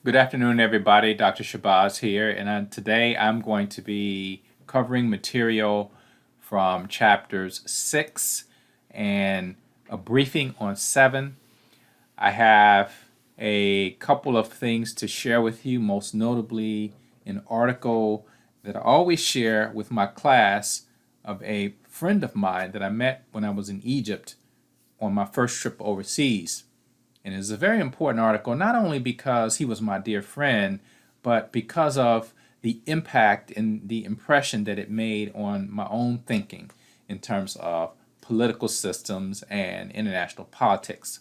Good afternoon, everybody. Dr. Shabazz here, and today I'm going to be covering material from chapters 6 and a briefing on 7. I have a couple of things to share with you, most notably an article that I always share with my class of a friend of mine that I met when I was in Egypt on my first trip overseas. And it's a very important article, not only because he was my dear friend, but because of the impact and the impression that it made on my own thinking in terms of political systems and international politics.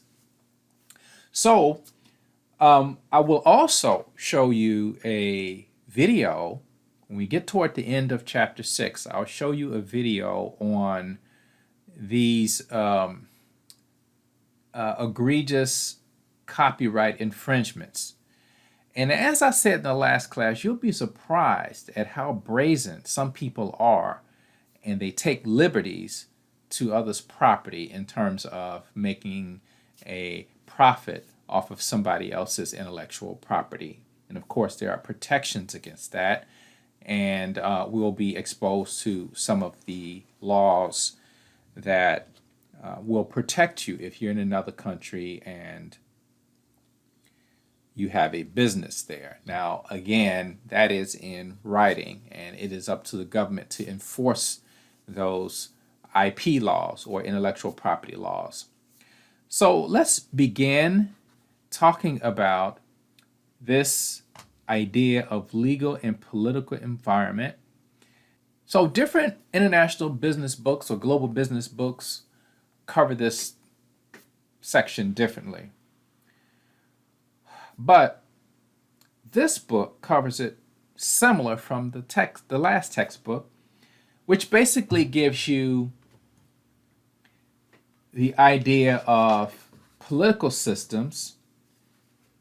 So, I will also show you a video. When we get toward the end of chapter 6, I'll show you a video on these egregious copyright infringements. And as I said in the last class, you'll be surprised at how brazen some people are, and they take liberties to others' property in terms of making a profit off of somebody else's intellectual property. And of course, there are protections against that, and we'll be exposed to some of the laws that will protect you if you're in another country and you have a business there. Now, again, that is in writing, and it is up to the government to enforce those IP laws or intellectual property laws. So let's begin talking about this idea of legal and political environment. So different international business books or global business books cover this section differently. But this book covers it similar from the last textbook, which basically gives you the idea of political systems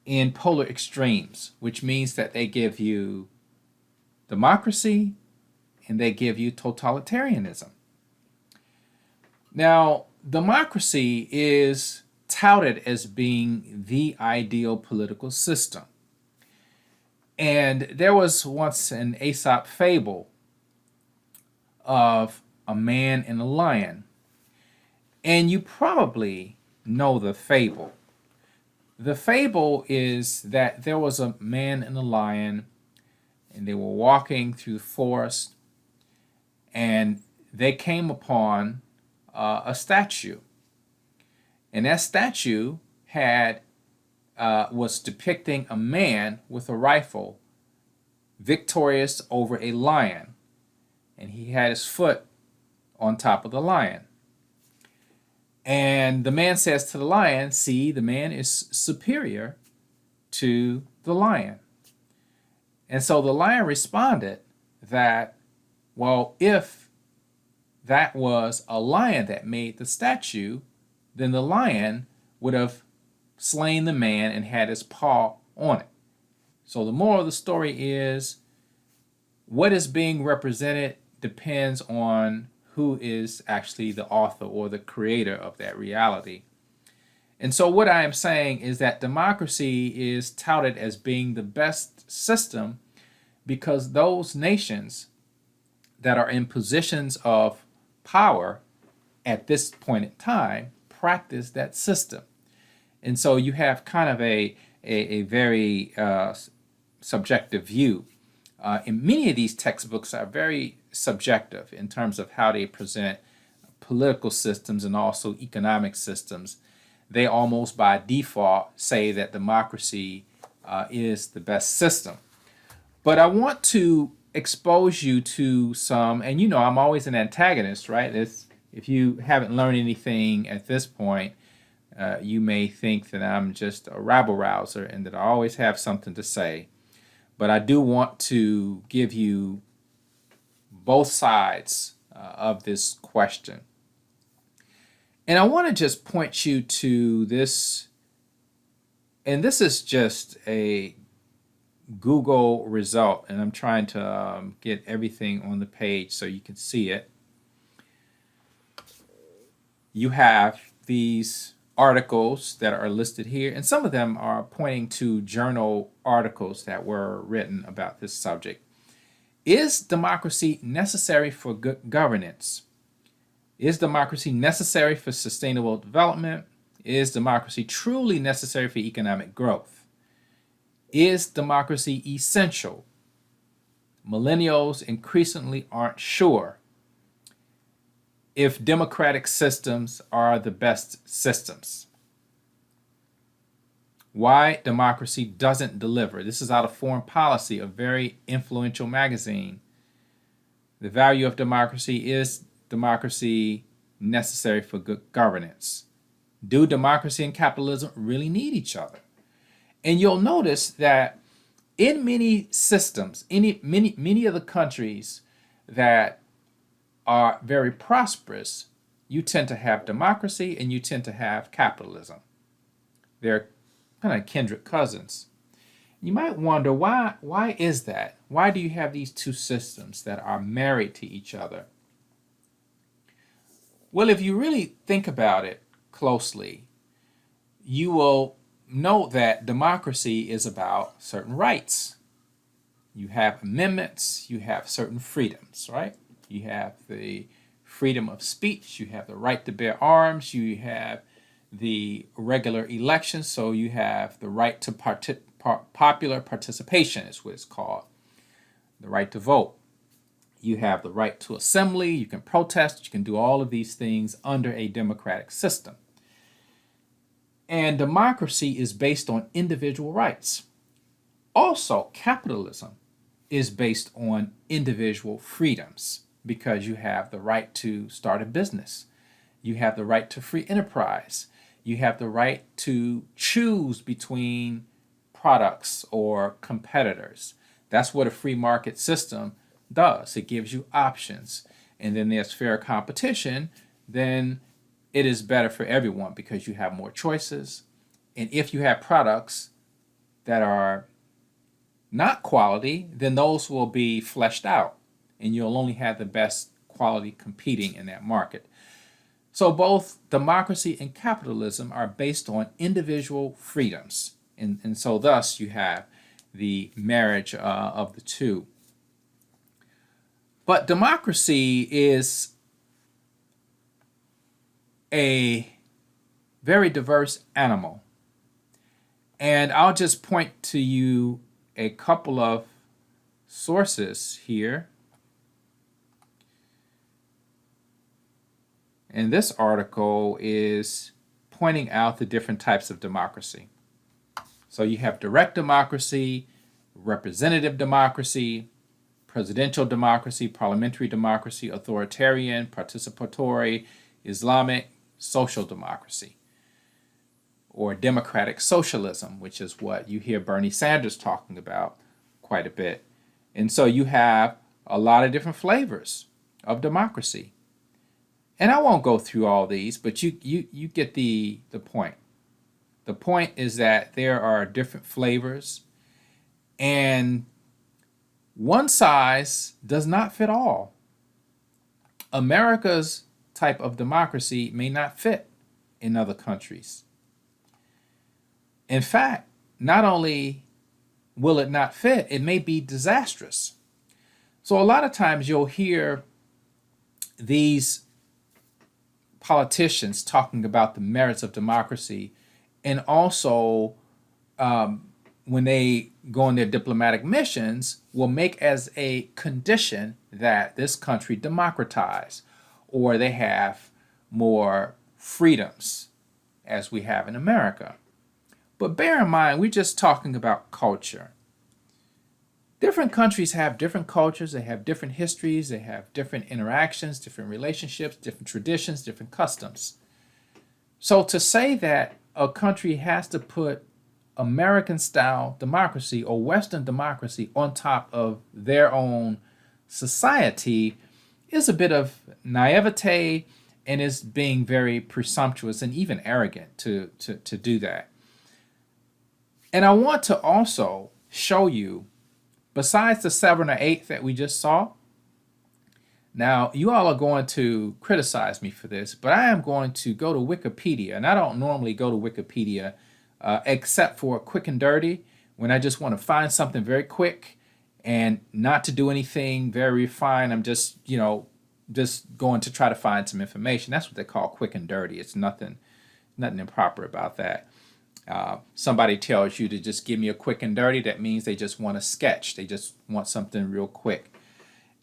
in polar extremes, which means that they give you democracy and they give you totalitarianism. Now, democracy is touted as being the ideal political system. And there was once an Aesop fable of a man and a lion. And you probably know the fable. The fable is that there was a man and a lion, and they were walking through the forest, and they came upon a statue. And that statue was depicting a man with a rifle victorious over a lion. And he had his foot on top of the lion. And the man says to the lion, see, the man is superior to the lion. And so the lion responded that, well, if that was a lion that made the statue, then the lion would have slain the man and had his paw on it. So the moral of the story is what is being represented depends on who is actually the author or the creator of that reality. And so what I am saying is that democracy is touted as being the best system because those nations that are in positions of power at this point in time practice that system. And so you have kind of a very subjective view. And many of these textbooks are very subjective in terms of how they present political systems and also economic systems. They almost by default say that democracy is the best system. But I want to expose you to some, and you know I'm always an antagonist, right? If you haven't learned anything at this point, you may think that I'm just a rabble-rouser and that I always have something to say. But I do want to give you both sides of this question. And I want to just point you to this, and this is just a Google result, and I'm trying to get everything on the page so you can see it. You have these articles that are listed here, and some of them are pointing to journal articles that were written about this subject. Is democracy necessary for good governance? Is democracy necessary for sustainable development? Is democracy truly necessary for economic growth? Is democracy essential? Millennials increasingly aren't sure if democratic systems are the best systems. Why democracy doesn't deliver. This is out of Foreign Policy, a very influential magazine. The value of democracy. Is democracy necessary for good governance? Do democracy and capitalism really need each other? And you'll notice that in many systems, many of the countries that are very prosperous, you tend to have democracy and you tend to have capitalism. They're kind of kindred cousins. You might wonder, why is that? Why do you have these two systems that are married to each other? Well, if you really think about it closely, you will know that democracy is about certain rights. You have amendments, you have certain freedoms, right? You have the freedom of speech, you have the right to bear arms, you have the regular elections, so you have the right to popular participation is what it's called, the right to vote. You have the right to assembly, you can protest, you can do all of these things under a democratic system. And democracy is based on individual rights. Also, capitalism is based on individual freedoms because you have the right to start a business. You have the right to free enterprise. You have the right to choose between products or competitors. That's what a free market system does. It gives you options. And then there's fair competition. Then it is better for everyone because you have more choices. And if you have products that are not quality, then those will be fleshed out and you'll only have the best quality competing in that market. So both democracy and capitalism are based on individual freedoms. And so thus you have the marriage of the two. But democracy is a very diverse animal. And I'll just point to you a couple of sources here. And this article is pointing out the different types of democracy. So you have direct democracy, representative democracy, presidential democracy, parliamentary democracy, authoritarian, participatory, Islamic, social democracy, or democratic socialism, which is what you hear Bernie Sanders talking about quite a bit. And so you have a lot of different flavors of democracy. And I won't go through all these, but you get the point. The point is that there are different flavors, and one size does not fit all. America's type of democracy may not fit in other countries. In fact, not only will it not fit, it may be disastrous. So a lot of times you'll hear these politicians talking about the merits of democracy, and also when they go on their diplomatic missions, will make as a condition that this country democratize, or they have more freedoms as we have in America. But bear in mind, we're just talking about culture. Different countries have different cultures, they have different histories, they have different interactions, different relationships, different traditions, different customs. So to say that a country has to put American-style democracy or Western democracy on top of their own society is a bit of naivete and is being very presumptuous and even arrogant to do that. And I want to also show you, besides the 7 or 8 that we just saw, Now, you all are going to criticize me for this, but I am going to go to Wikipedia, and I don't normally go to Wikipedia except for quick and dirty, when I just want to find something very quick and not to do anything very refined. I'm just, just going to try to find some information. That's what they call quick and dirty. It's nothing improper about that. Somebody tells you to just give me a quick and dirty, that means they just want a sketch. They just want something real quick.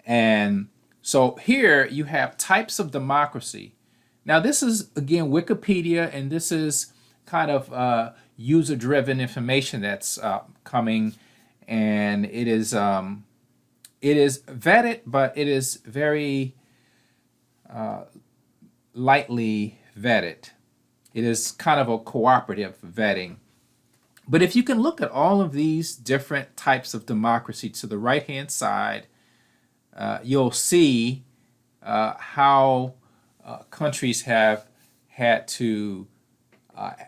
And so here you have types of democracy. Now this is, again, Wikipedia, and this is kind of user-driven information that's coming, and it is vetted, but it is very lightly vetted. It is kind of a cooperative vetting. But if you can look at all of these different types of democracy to the right-hand side, you'll see how countries have had to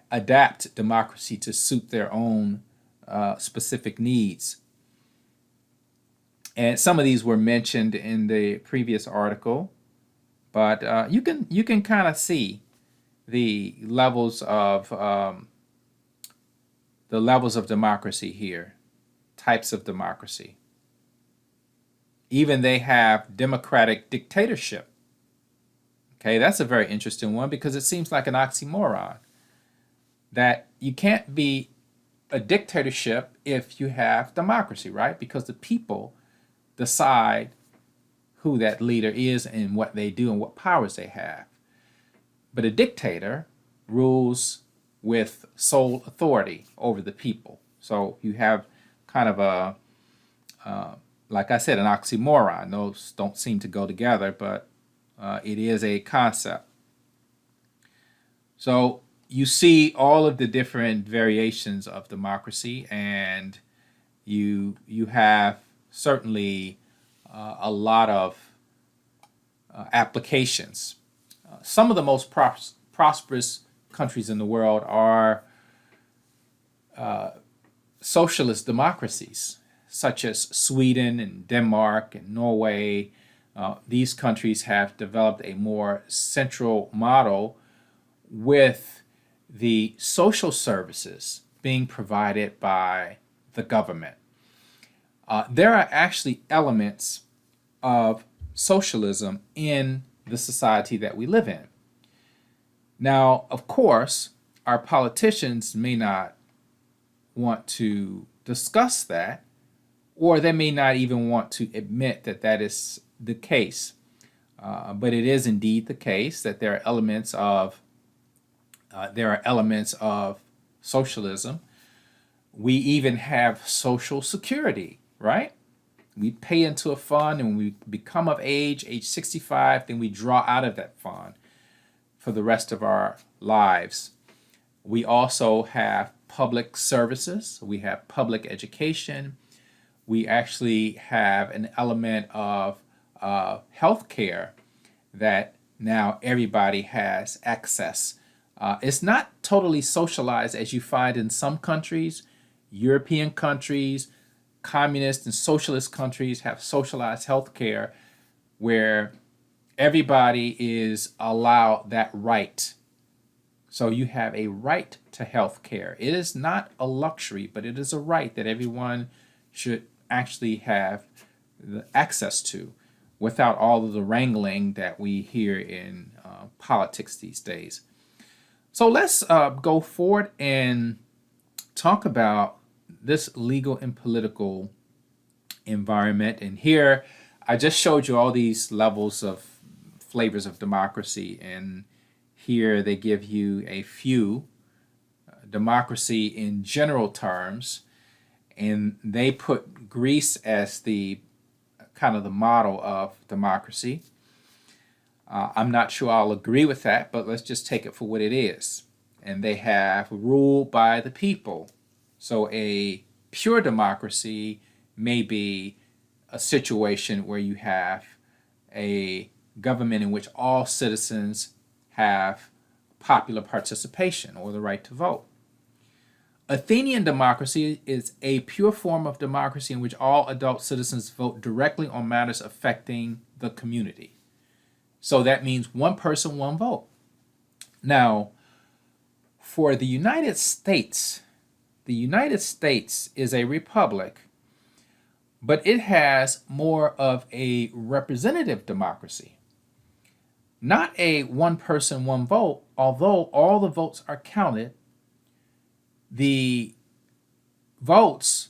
adapt democracy to suit their own specific needs. And some of these were mentioned in the previous article, but you can kind of see the levels of democracy here, types of democracy. Even they have democratic dictatorship. Okay, that's a very interesting one because it seems like an oxymoron, that you can't be a dictatorship if you have democracy, right? Because the people decide who that leader is and what they do and what powers they have. But a dictator rules with sole authority over the people. So you have kind of a, like I said, an oxymoron. Those don't seem to go together, but it is a concept. So you see all of the different variations of democracy, and you have certainly a lot of applications. Some of the most prosperous countries in the world are socialist democracies, such as Sweden and Denmark and Norway. These countries have developed a more central model with the social services being provided by the government. There are actually elements of socialism in the society that we live in. Now, of course, our politicians may not want to discuss that, or they may not even want to admit that that is the case. But it is indeed the case that there are elements of socialism. We even have Social Security, right? We pay into a fund, and when we become of age 65, then we draw out of that fund for the rest of our lives. We also have public services. We have public education. We actually have an element of health care that now everybody has access. It's not totally socialized as you find in some countries. European countries, communist and socialist countries have socialized health care where everybody is allowed that right. So you have a right to health care. It is not a luxury, but it is a right that everyone should actually have the access to without all of the wrangling that we hear in politics these days. So let's go forward and talk about this legal and political environment. And here I just showed you all these levels of flavors of democracy, and here they give you a few. Democracy in general terms, and they put Greece as the kind of the model of democracy. I'm not sure I'll agree with that, but let's just take it for what it is. And they have rule by the people. So a pure democracy may be a situation where you have a government in which all citizens have popular participation or the right to vote. Athenian democracy is a pure form of democracy in which all adult citizens vote directly on matters affecting the community. So that means one person, one vote. Now, for the United States is a republic, but it has more of a representative democracy. Not a one person, one vote, although all the votes are counted. The votes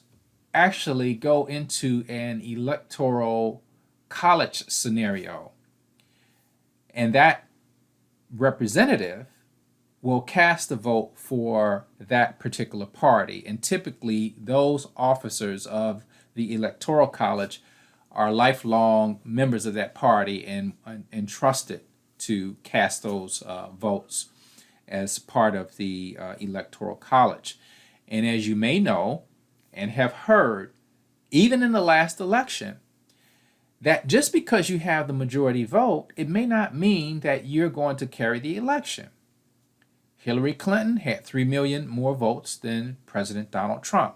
actually go into an electoral college scenario, and that representative will cast a vote for that particular party. And typically, those officers of the electoral college are lifelong members of that party and entrusted to cast those votes as part of the electoral college. And as you may know and have heard, even in the last election, that just because you have the majority vote, it may not mean that you're going to carry the election. Hillary Clinton had 3 million more votes than President Donald Trump.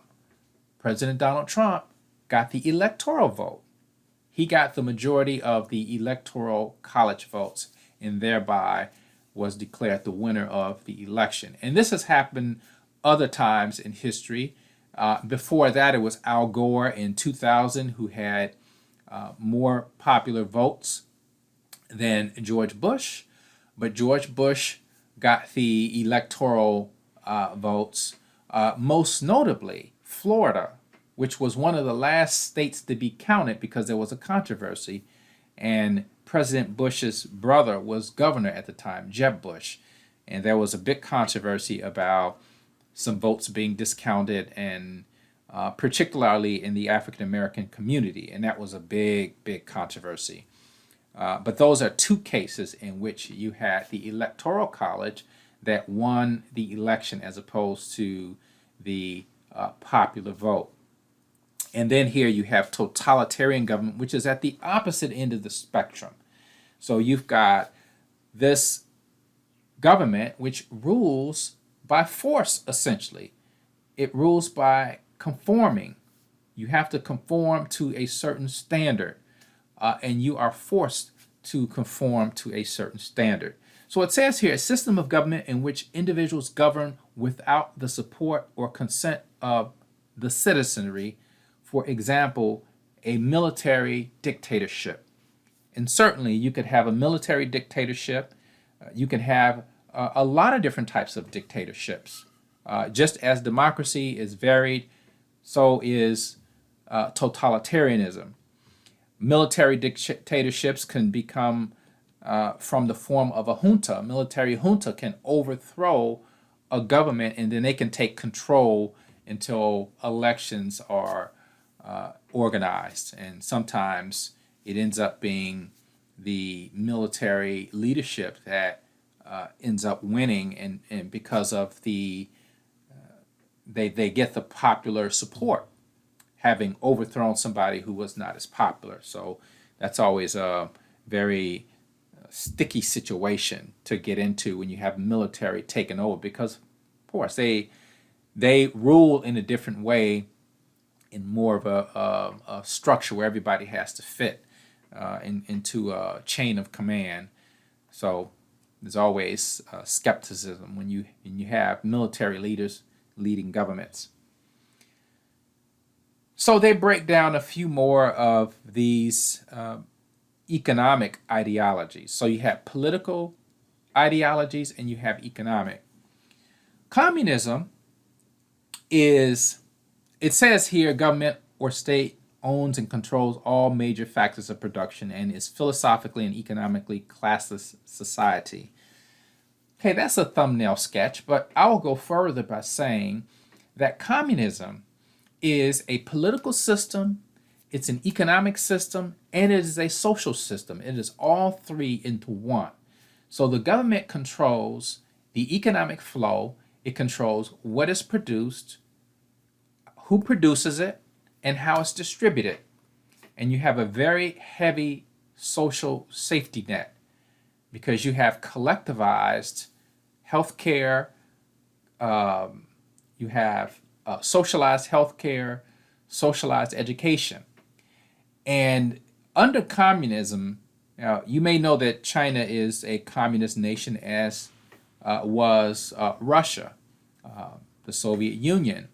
President Donald Trump got the electoral vote. He got the majority of the electoral college votes and thereby was declared the winner of the election. And this has happened other times in history. Before that, it was Al Gore in 2000 who had more popular votes than George Bush. But George Bush got the electoral votes, most notably Florida, which was one of the last states to be counted because there was a controversy. And President Bush's brother was governor at the time, Jeb Bush. And there was a big controversy about some votes being discounted, and particularly in the African American community. And that was a big, big controversy. But those are two cases in which you had the electoral college that won the election as opposed to the popular vote. And then here you have totalitarian government, which is at the opposite end of the spectrum. So you've got this government which rules by force, essentially. It rules by conforming. You have to conform to a certain standard, and you are forced to conform to a certain standard. So it says here, a system of government in which individuals govern without the support or consent of the citizenry. For example, a military dictatorship. And certainly you could have a military dictatorship. You can have a lot of different types of dictatorships. Just as democracy is varied, so is totalitarianism. Military dictatorships can become from the form of a junta. A military junta can overthrow a government and then they can take control until elections are organized. And sometimes it ends up being the military leadership that ends up winning, and because of the they get the popular support, having overthrown somebody who was not as popular. So that's always a very sticky situation to get into when you have military taking over, because of course they rule in a different way, in more of a structure where everybody has to fit into a chain of command. So there's always skepticism when you have military leaders leading governments. So they break down a few more of these economic ideologies. So you have political ideologies and you have economic. Communism is, it says here, government or state owns and controls all major factors of production and is philosophically and economically classless society. Okay, that's a thumbnail sketch, but I will go further by saying that communism is a political system, it's an economic system, and it is a social system. It is all three into one. So the government controls the economic flow, it controls what is produced, who produces it, and how it's distributed. And you have a very heavy social safety net because you have collectivized healthcare, you have socialized healthcare, socialized education. And under communism, you may know that China is a communist nation, as was Russia, the Soviet Union.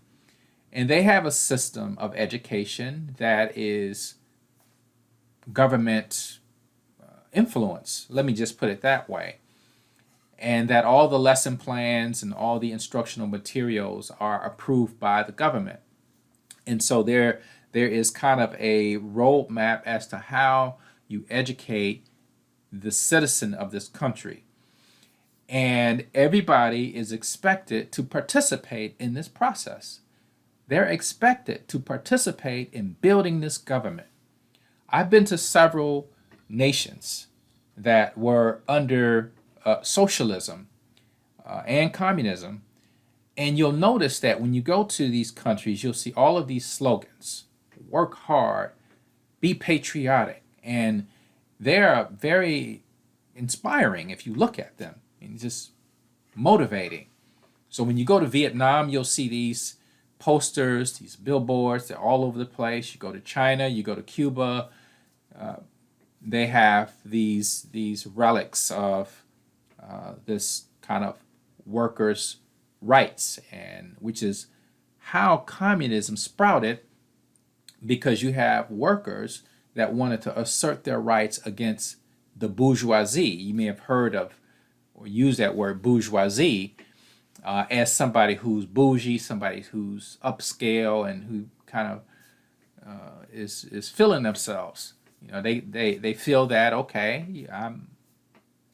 And they have a system of education that is government influence. Let me just put it that way. And that all the lesson plans and all the instructional materials are approved by the government. And so there is kind of a roadmap as to how you educate the citizen of this country. And everybody is expected to participate in this process. They're expected to participate in building this government. I've been to several nations that were under socialism and communism, and you'll notice that when you go to these countries, you'll see all of these slogans: work hard, be patriotic, and they're very inspiring if you look at them, and just motivating. So when you go to Vietnam, you'll see these posters, these billboards. They're all over the place. You go to China, you go to Cuba, they have these relics of this kind of workers' rights, and which is how communism sprouted, because you have workers that wanted to assert their rights against the bourgeoisie. You may have heard of or used that word bourgeoisie as somebody who's bougie, somebody who's upscale, and who kind of is feeling themselves. You know, they feel that, okay,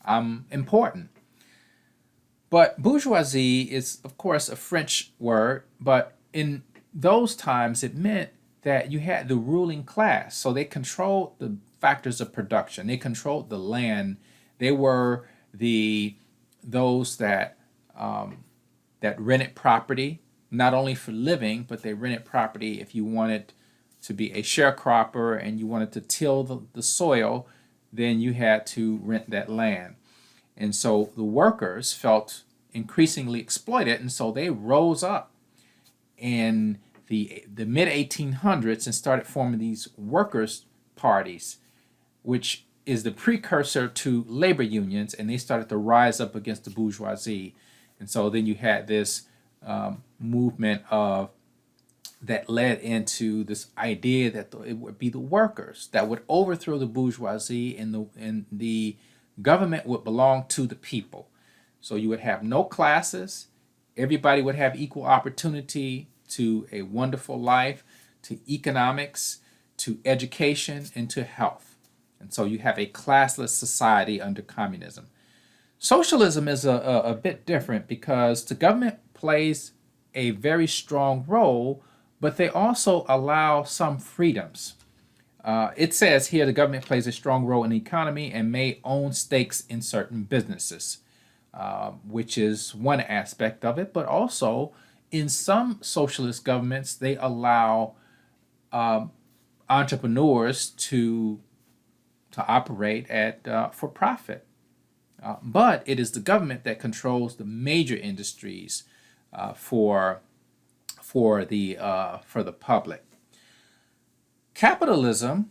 I'm important. But bourgeoisie is, of course, a French word, but in those times it meant that you had the ruling class. So they controlled the factors of production. They controlled the land. They were those that rented property, not only for living, but they rented property if you wanted to be a sharecropper and you wanted to till the soil, then you had to rent that land. And so the workers felt increasingly exploited, and so they rose up in the mid 1800s and started forming these workers' parties, which is the precursor to labor unions, and they started to rise up against the bourgeoisie. And so then you had this movement of that led into this idea that it would be the workers that would overthrow the bourgeoisie, and the government would belong to the people. So you would have no classes. Everybody would have equal opportunity to a wonderful life, to economics, to education, and to health. And so you have a classless society under communism. Socialism is a bit different, because the government plays a very strong role, but they also allow some freedoms. It says here the government plays a strong role in the economy and may own stakes in certain businesses, which is one aspect of it. But also, in some socialist governments, they allow entrepreneurs to operate at for profit. But it is the government that controls the major industries for the public. Capitalism,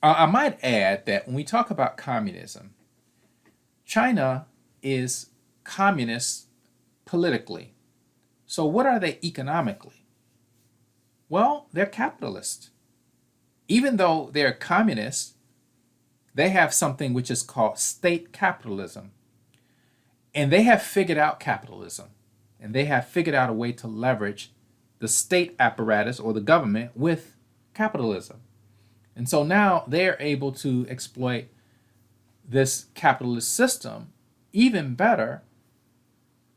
I might add that when we talk about communism, China is communist politically. So what are they economically? Well, they're capitalist. Even though they're communists, they have something which is called state capitalism. And they have figured out capitalism. And they have figured out a way to leverage the state apparatus or the government with capitalism. And so now they're able to exploit this capitalist system even better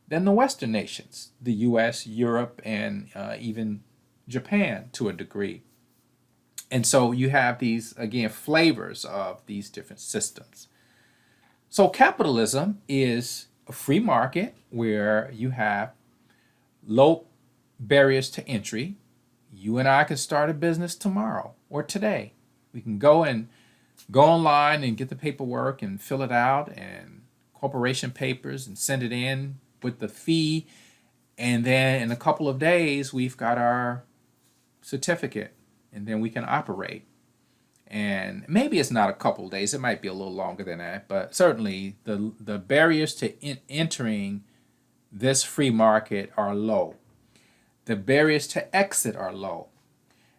than the Western nations, the US, Europe, and even Japan to a degree. And so you have these, again, flavors of these different systems. So capitalism is a free market where you have low barriers to entry. You and I can start a business tomorrow or today. We can go online and get the paperwork and fill it out, and corporation papers, and send it in with the fee. And then in a couple of days, we've got our certificate, and then we can operate. And maybe it's not a couple of days, it might be a little longer than that, but certainly the barriers to entering this free market are low. The barriers to exit are low.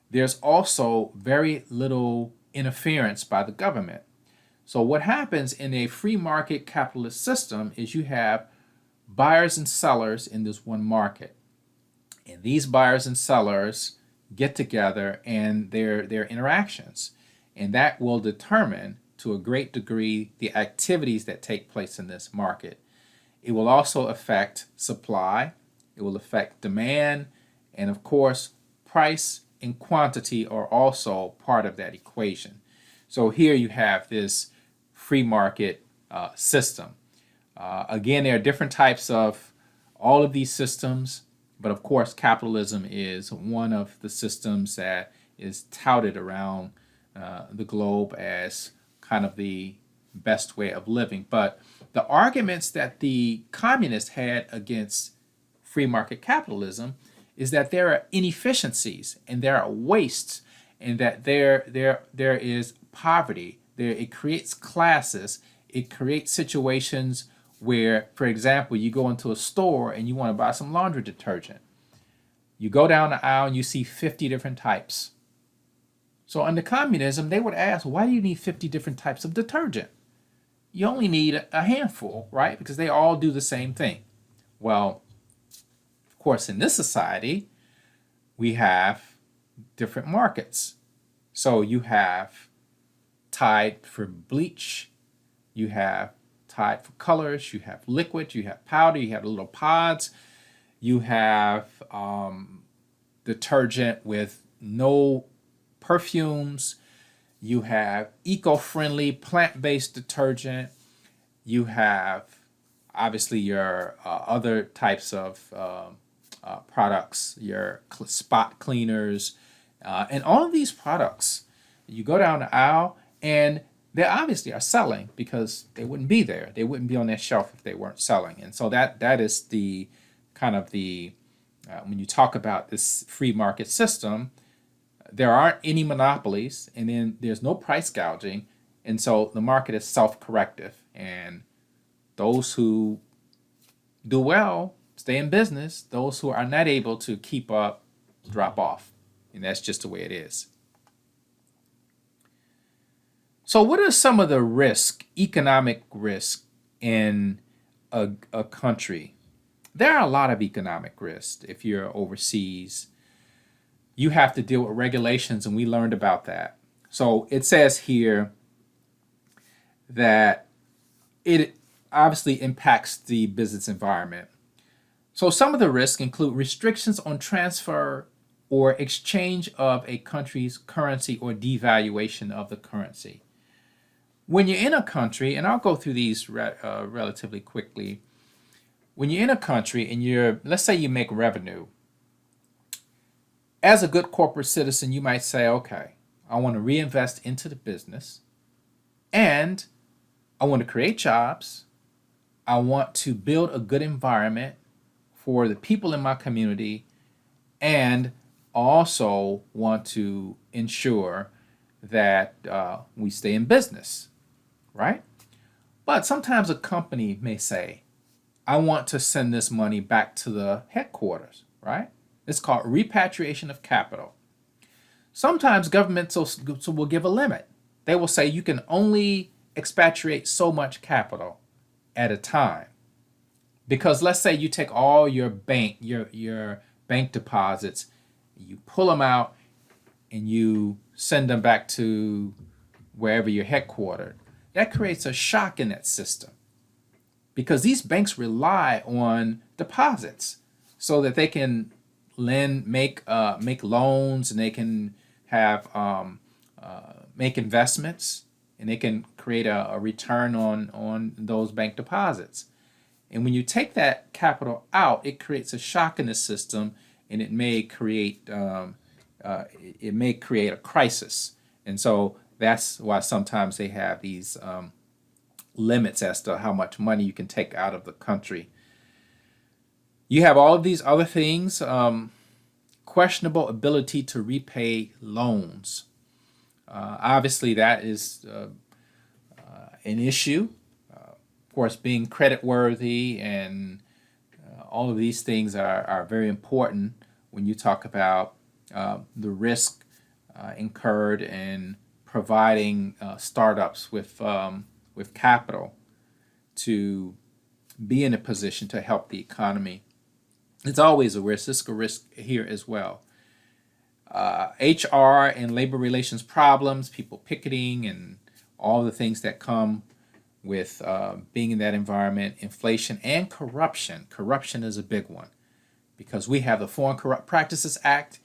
There's also very little interference by the government. So what happens in a free market capitalist system is you have buyers and sellers in this one market. And these buyers and sellers get together and their interactions. And that will determine to a great degree the activities that take place in this market. It will also affect supply, it will affect demand, and of course, price and quantity are also part of that equation. So here you have this free market system. Again, there are different types of all of these systems, but of course, capitalism is one of the systems that is touted around the globe as kind of the best way of living. But the arguments that the communists had against free market capitalism is that there are inefficiencies and there are wastes and that there is poverty. It creates classes. It creates situations where, for example, you go into a store and you want to buy some laundry detergent. You go down the aisle and you see 50 different types. So under communism, they would ask, why do you need 50 different types of detergent? You only need a handful, right? Because they all do the same thing. Well, of course, in this society, we have different markets. So you have Tide for bleach, you have Tide for colors, you have liquid, you have powder, you have little pods, you have detergent with no perfumes, you have eco-friendly plant-based detergent, you have obviously your other types of products, your spot cleaners, and all of these products, you go down the aisle and they obviously are selling because they wouldn't be there. They wouldn't be on that shelf if they weren't selling. And so that is the kind of the, when you talk about this free market system, there aren't any monopolies, and then there's no price gouging, and so the market is self-corrective. And those who do well stay in business. Those who are not able to keep up drop off, and that's just the way it is. So what are some of the economic risk in a country? There are a lot of economic risks. If you're overseas, you have to deal with regulations, and we learned about that. So it says here that it obviously impacts the business environment. So some of the risks include restrictions on transfer or exchange of a country's currency or devaluation of the currency. When you're in a country, and I'll go through these relatively quickly. When you're in a country and let's say you make revenue, as a good corporate citizen, you might say, okay, I want to reinvest into the business, and I want to create jobs. I want to build a good environment for the people in my community, and also want to ensure that we stay in business, right? But sometimes a company may say, I want to send this money back to the headquarters, right? It's called repatriation of capital. Sometimes governments will give a limit. They will say you can only expatriate so much capital at a time. Because let's say you take all your bank deposits, you pull them out, and you send them back to wherever you're headquartered. That creates a shock in that system, because these banks rely on deposits so that they can make loans, and they can have make investments, and they can create a return on those bank deposits. And when you take that capital out, it creates a shock in the system, and it may create a crisis. And so that's why sometimes they have these limits as to how much money you can take out of the country. You have all of these other things. Questionable ability to repay loans. Obviously, that is an issue. Of course, being credit worthy and all of these things are very important when you talk about the risk incurred in providing startups with capital to be in a position to help the economy. It's always a risk. It's a risk here as well. HR and labor relations problems, people picketing, and all the things that come with being in that environment, inflation and corruption. Corruption is a big one because we have the Foreign Corrupt Practices Act,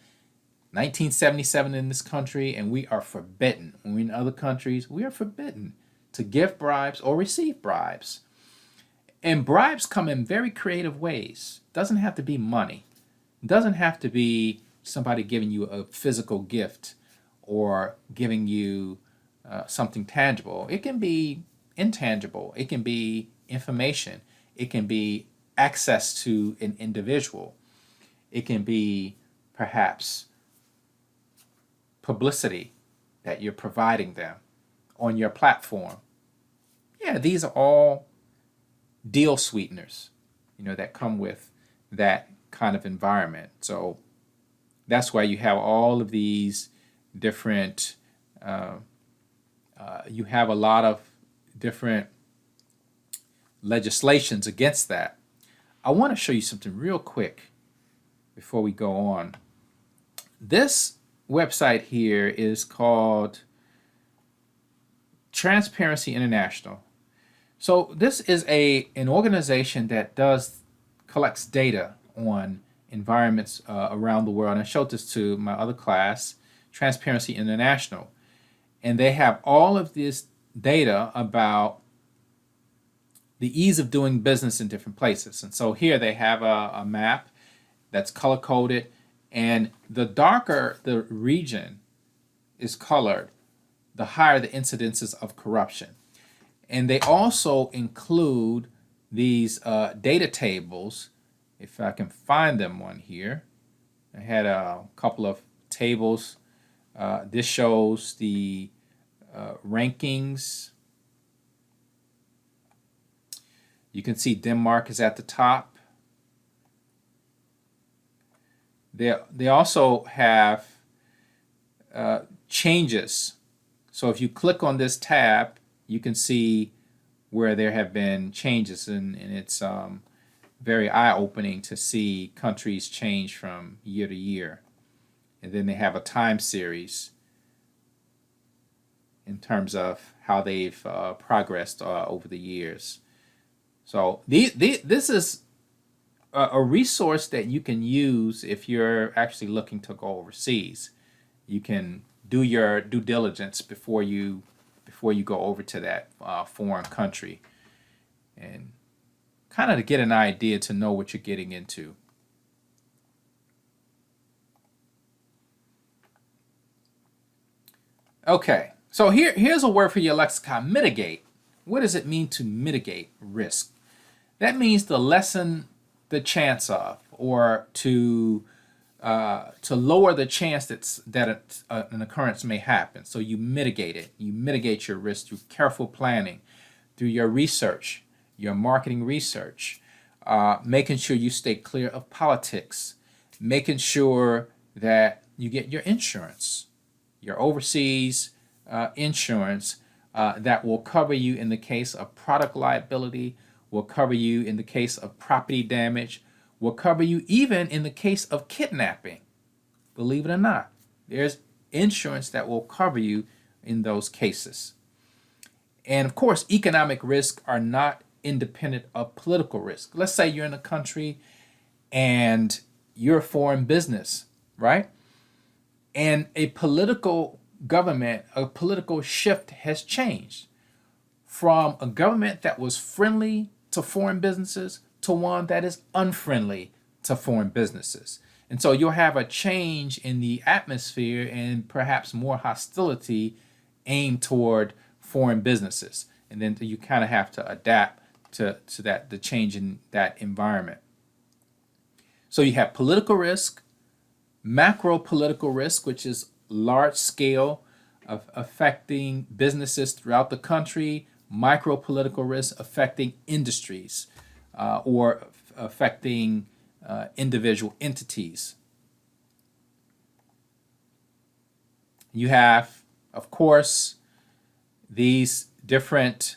1977 in this country, and we are forbidden. When we're in other countries, we are forbidden to give bribes or receive bribes. And bribes come in very creative ways. It doesn't have to be money. It doesn't have to be somebody giving you a physical gift or giving you something tangible. It can be intangible. It can be information. It can be access to an individual. It can be perhaps publicity that you're providing them on your platform. Yeah, these are all deal sweeteners, that come with that kind of environment. So that's why you have all of these different, you have a lot of different legislations against that. I want to show you something real quick before we go on. This website here is called Transparency International. So this is an organization that collects data on environments around the world. And I showed this to my other class, Transparency International. And they have all of this data about the ease of doing business in different places. And so here they have a map that's color-coded. And the darker the region is colored, the higher the incidences of corruption. And they also include these data tables. If I can find them one here. I had a couple of tables. This shows the rankings. You can see Denmark is at the top. They also have changes. So if you click on this tab, you can see where there have been changes, and it's very eye-opening to see countries change from year to year. And then they have a time series in terms of how they've progressed over the years. So this is a resource that you can use if you're actually looking to go overseas. You can do your due diligence before you go over to that foreign country, and kind of to get an idea to know what you're getting into. Okay, so here's a word for your lexicon: mitigate. What does it mean to mitigate risk? That means to lessen the chance of, or to lower the chance that an occurrence may happen. So you mitigate it. You mitigate your risk through careful planning, through your research, your marketing research, making sure you stay clear of politics, making sure that you get your insurance, your overseas insurance that will cover you in the case of product liability, will cover you in the case of property damage, will cover you even in the case of kidnapping. Believe it or not, there's insurance that will cover you in those cases. And of course, economic risks are not independent of political risk. Let's say you're in a country and you're a foreign business, right? And a political government, a political shift has changed from a government that was friendly to foreign businesses to one that is unfriendly to foreign businesses. And so you'll have a change in the atmosphere and perhaps more hostility aimed toward foreign businesses. And then you kind of have to adapt to that, the change in that environment. So you have political risk, macro political risk, which is large scale of affecting businesses throughout the country, micro political risk affecting industries or affecting individual entities. You have, of course, these different,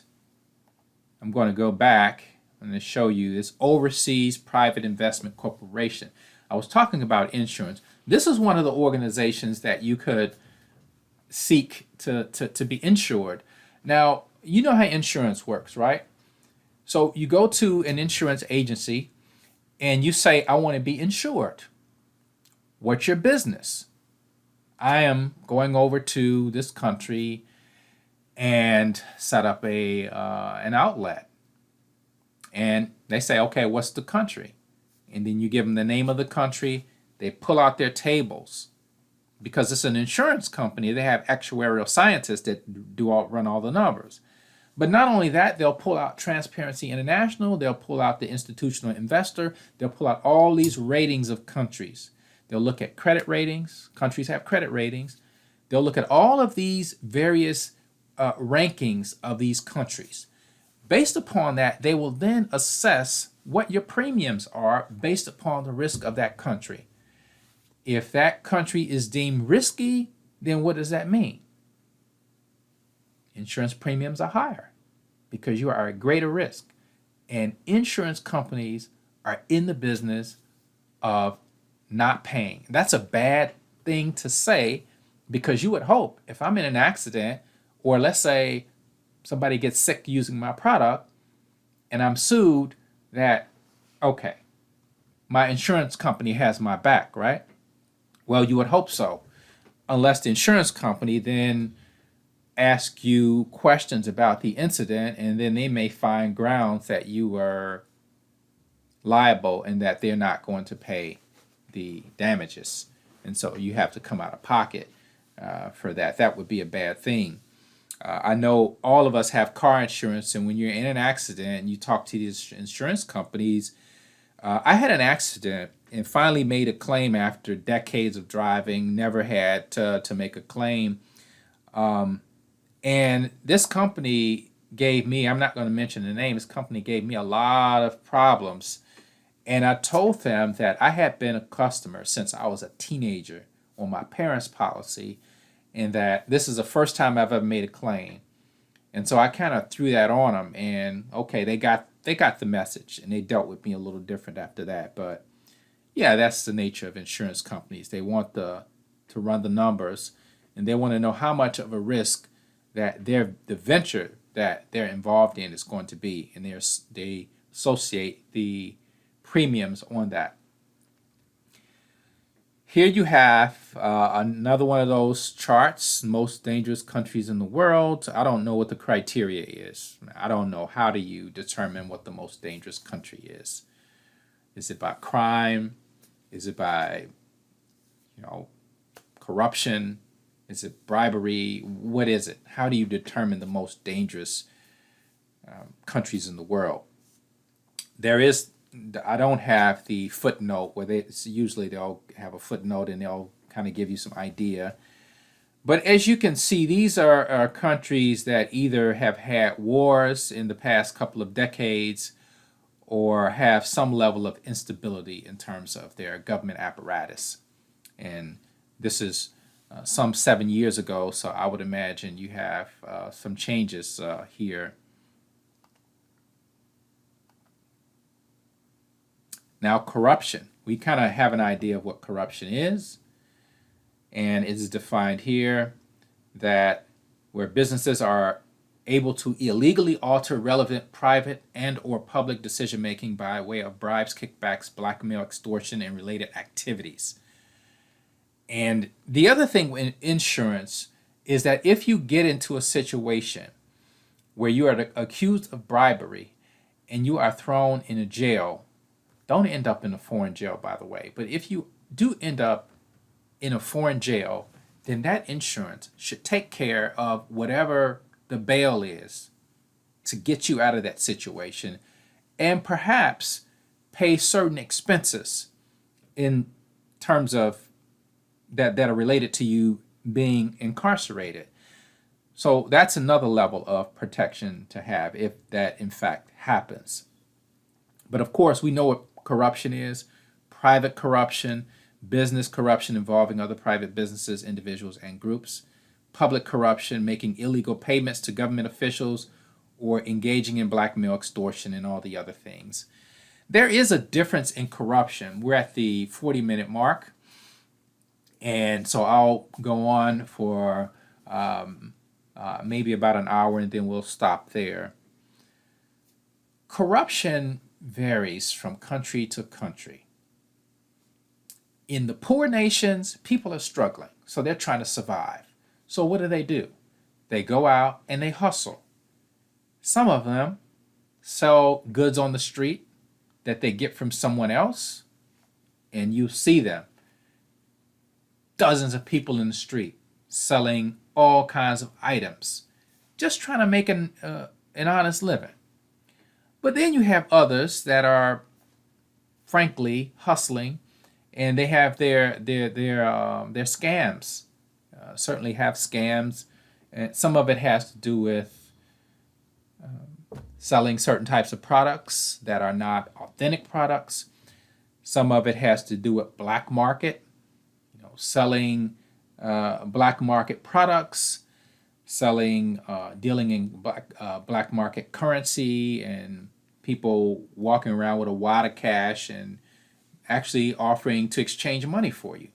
I'm going to go back and show you this Overseas Private Investment Corporation. I was talking about insurance. This is one of the organizations that you could seek to be insured. Now, you know how insurance works, right? So you go to an insurance agency and you say, I want to be insured. What's your business? I am going over to this country and set up an outlet. And they say, okay, what's the country? And then you give them the name of the country. They pull out their tables. Because it's an insurance company, they have actuarial scientists that run all the numbers. But not only that, they'll pull out Transparency International, they'll pull out the institutional investor, they'll pull out all these ratings of countries. They'll look at credit ratings. Countries have credit ratings. They'll look at all of these various rankings of these countries. Based upon that, they will then assess what your premiums are based upon the risk of that country. If that country is deemed risky, then what does that mean? Insurance premiums are higher because you are at greater risk. And insurance companies are in the business of not paying. That's a bad thing to say because you would hope if I'm in an accident or let's say somebody gets sick using my product and I'm sued that, okay, my insurance company has my back, right? Well, you would hope so, unless the insurance company then asks you questions about the incident and then they may find grounds that you were liable and that they're not going to pay the damages. And so you have to come out of pocket for that. That would be a bad thing. I know all of us have car insurance, and when you're in an accident and you talk to these insurance companies, I had an accident and finally made a claim after decades of driving, never had to make a claim. And this company gave me, I'm not going to mention the name, this company gave me a lot of problems. And I told them that I had been a customer since I was a teenager on my parents' policy, and that this is the first time I've ever made a claim. And so I kind of threw that on them, and okay, they got the message, and they dealt with me a little different after that. But yeah, that's the nature of insurance companies. They want to run the numbers, and they want to know how much of a risk that the venture that they're involved in is going to be, and they associate the premiums on that. Here you have another one of those charts, most dangerous countries in the world. I don't know what the criteria is. I don't know how do you determine what the most dangerous country is. Is it by crime? Is it by, corruption? Is it bribery? What is it? How do you determine the most dangerous countries in the world? I don't have the footnote where usually they'll have a footnote and they'll kind of give you some idea. But as you can see, these are countries that either have had wars in the past couple of decades or have some level of instability in terms of their government apparatus. And this is some 7 years ago, so I would imagine you have some changes here. Now, corruption. We kind of have an idea of what corruption is, and it is defined here that where businesses are able to illegally alter relevant private and or public decision-making by way of bribes, kickbacks, blackmail, extortion, and related activities. And the other thing in insurance is that if you get into a situation where you are accused of bribery and you are thrown in a jail, don't end up in a foreign jail, by the way, but if you do end up in a foreign jail, then that insurance should take care of whatever the bail is to get you out of that situation and perhaps pay certain expenses in terms of that are related to you being incarcerated. So that's another level of protection to have if that in fact happens. But of course, we know what corruption is: private corruption, business corruption involving other private businesses, individuals, and groups; public corruption, making illegal payments to government officials, or engaging in blackmail, extortion, and all the other things. There is a difference in corruption. We're at the 40-minute mark, and so I'll go on for maybe about an hour, and then we'll stop there. Corruption varies from country to country. In the poor nations, people are struggling, so they're trying to survive. So what do? They go out and they hustle. Some of them sell goods on the street that they get from someone else, and you see them. Dozens of people in the street selling all kinds of items, just trying to make an honest living. But then you have others that are, frankly, hustling, and they have their scams. Certainly have scams, and some of it has to do with selling certain types of products that are not authentic products. Some of it has to do with black market, selling black market products, selling, dealing in black market currency, and people walking around with a wad of cash and actually offering to exchange money for you.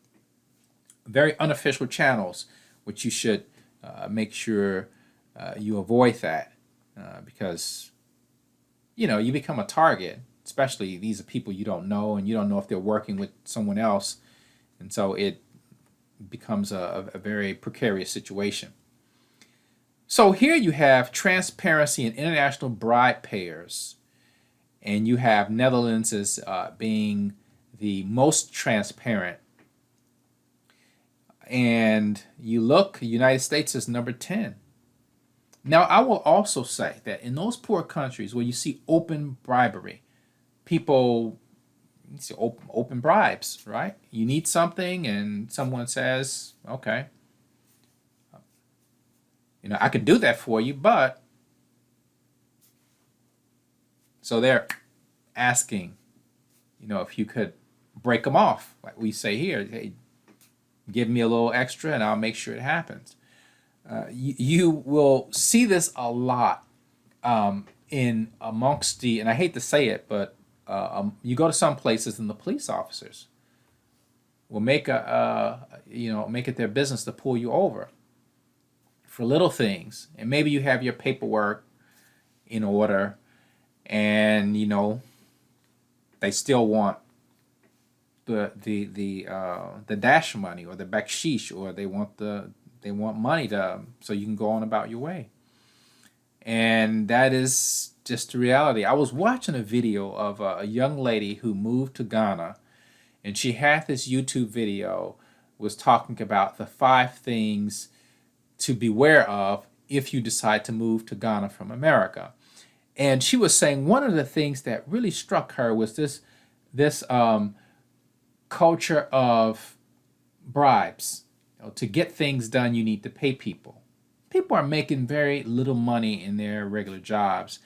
Very unofficial channels, which you should make sure you avoid that because you become a target. Especially these are people you don't know, and you don't know if they're working with someone else, and so it becomes a very precarious situation. So here you have transparency and international bribe payers, and you have Netherlands as being the most transparent. And you look, United States is number 10. Now, I will also say that in those poor countries where you see open bribery, people see open bribes, right? You need something and someone says, okay, I could do that for you, but so they're asking, if you could break them off, like we say here, hey, give me a little extra and I'll make sure it happens. You will see this a lot in amongst the, and I hate to say it, but you go to some places and the police officers will make it their business to pull you over for little things, and maybe you have your paperwork in order, and they still want the dash money or the baksheesh, or they want money so you can go on about your way. And that is just the reality. I was watching a video of a young lady who moved to Ghana, and she had this YouTube video, was talking about the 5 things to beware of if you decide to move to Ghana from America. And she was saying one of the things that really struck her was this culture of bribes. To get things done, you need to pay people. People are making very little money in their regular jobs,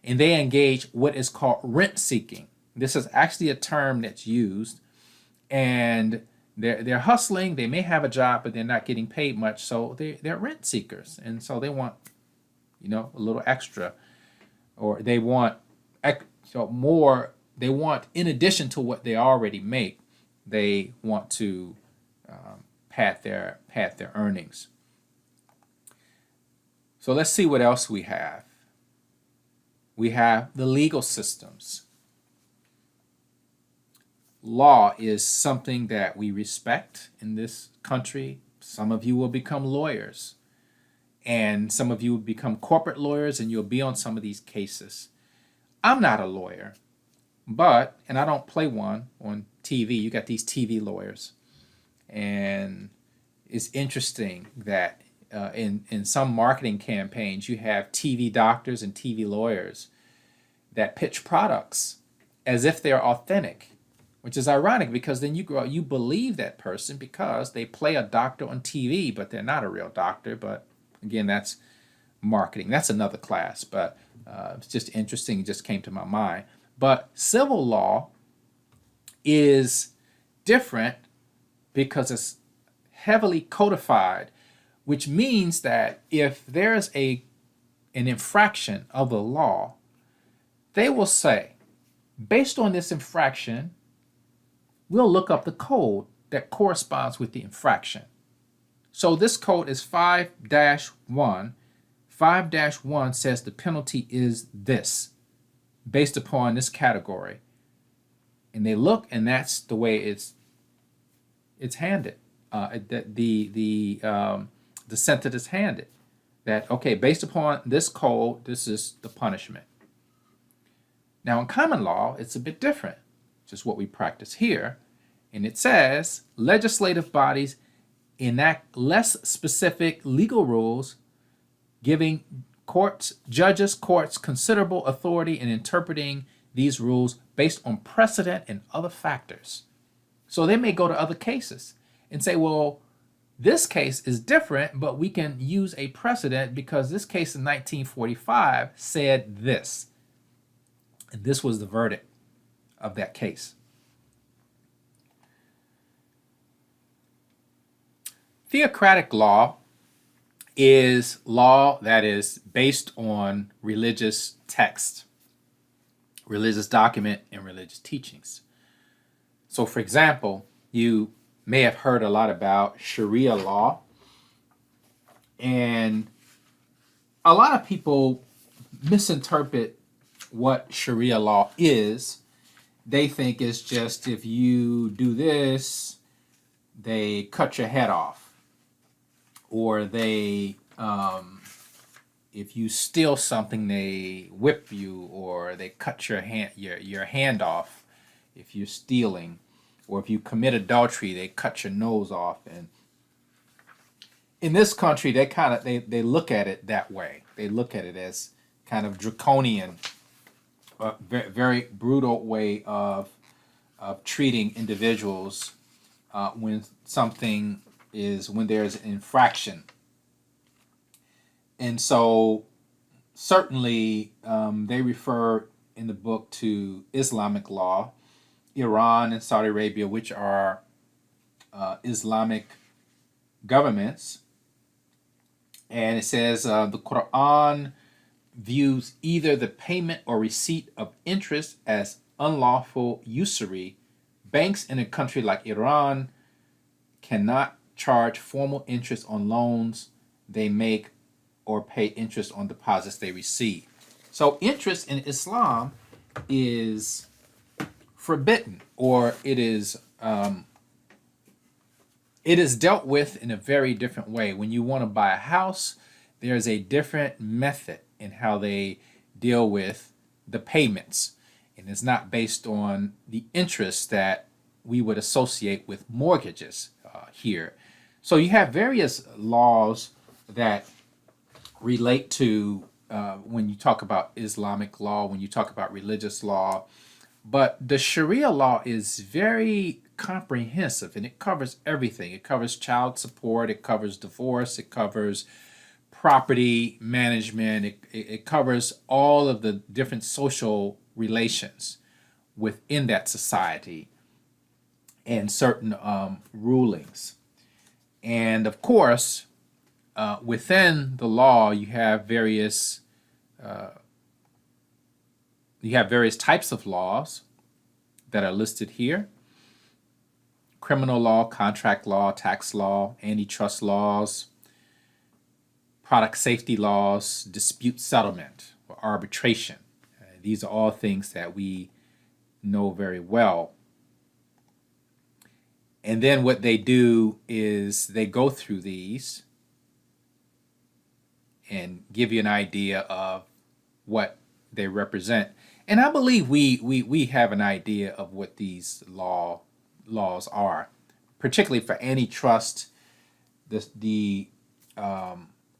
and they engage what is called rent seeking. This is actually a term that's used, and they're hustling. They may have a job, but they're not getting paid much, so they're rent seekers, and so they want, a little extra, or they want more. They want, in addition to what they already make, they want to pad their earnings. So let's see what else we have. We have the legal systems. Law is something that we respect in this country. Some of you will become lawyers, and some of you will become corporate lawyers, and you'll be on some of these cases. I'm not a lawyer, and I don't play one on TV. You got these TV lawyers, and it's interesting that in some marketing campaigns you have TV doctors and TV lawyers that pitch products as if they're authentic. which is ironic because then you grow up, you believe that person because they play a doctor on TV, but they're not a real doctor. But again, that's marketing. That's another class, but it's just interesting. It just came to my mind. But civil law is different because it's heavily codified, which means that if there's an infraction of the law, they will say, based on this infraction, we'll look up the code that corresponds with the infraction. So this code is 5-1. 5-1 says the penalty is this, based upon this category. And they look, and that's the way it's handed. The sentence is handed. That, okay, based upon this code, this is the punishment. Now in common law, it's a bit different, just what we practice here. And it says legislative bodies enact less specific legal rules, giving judges, courts considerable authority in interpreting these rules based on precedent and other factors. So they may go to other cases and say, well, this case is different, but we can use a precedent because this case in 1945 said this. And this was the verdict of that case. Theocratic law is law that is based on religious text, religious document, and religious teachings. So, for example, you may have heard a lot about Sharia law, and a lot of people misinterpret what Sharia law is. They think it's just if you do this, they cut your head off. Or they, if you steal something, they whip you, or they cut your hand off if you're stealing, or if you commit adultery, they cut your nose off. And in this country, they look at it that way. They look at it as kind of draconian, very, very brutal way of treating individuals when there's an infraction. And so certainly they refer in the book to Islamic law, Iran and Saudi Arabia, which are Islamic governments. And it says the Quran views either the payment or receipt of interest as unlawful usury. Banks in a country like Iran cannot charge formal interest on loans they make or pay interest on deposits they receive. So interest in Islam is forbidden, or it is dealt with in a very different way. When you want to buy a house, there's a different method in how they deal with the payments, and it's not based on the interest that we would associate with mortgages here. So you have various laws that relate to when you talk about Islamic law, when you talk about religious law. But the Sharia law is very comprehensive, and it covers everything. It covers child support, it covers divorce, it covers property management, it covers all of the different social relations within that society and certain rulings. And of course, within the law, you have various types of laws that are listed here: criminal law, contract law, tax law, antitrust laws, product safety laws, dispute settlement or arbitration. These are all things that we know very well. And then what they do is they go through these and give you an idea of what they represent. And I believe we have an idea of what these laws are, particularly for antitrust. The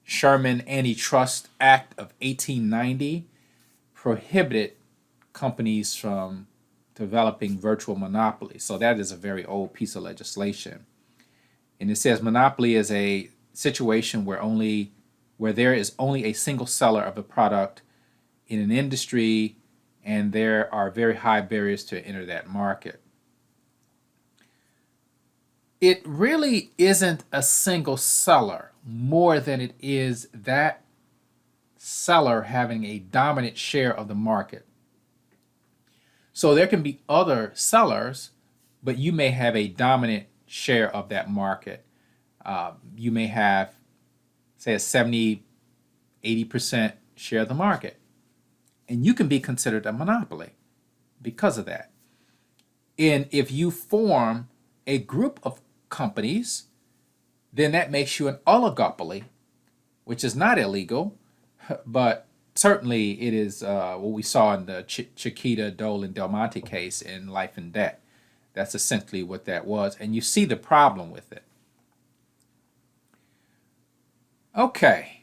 Sherman Antitrust Act of 1890 prohibited companies from developing virtual monopoly. So that is a very old piece of legislation. And it says monopoly is a situation where there is only a single seller of a product in an industry, and there are very high barriers to enter that market. It really isn't a single seller more than it is that seller having a dominant share of the market. So there can be other sellers, but you may have a dominant share of that market. You may have, say, a 70, 80% share of the market. And you can be considered a monopoly because of that. And if you form a group of companies, then that makes you an oligopoly, which is not illegal, but certainly it is what we saw in the Chiquita, Dole, and Del Monte case in Life and Debt. That's essentially what that was, and you see the problem with it. Okay.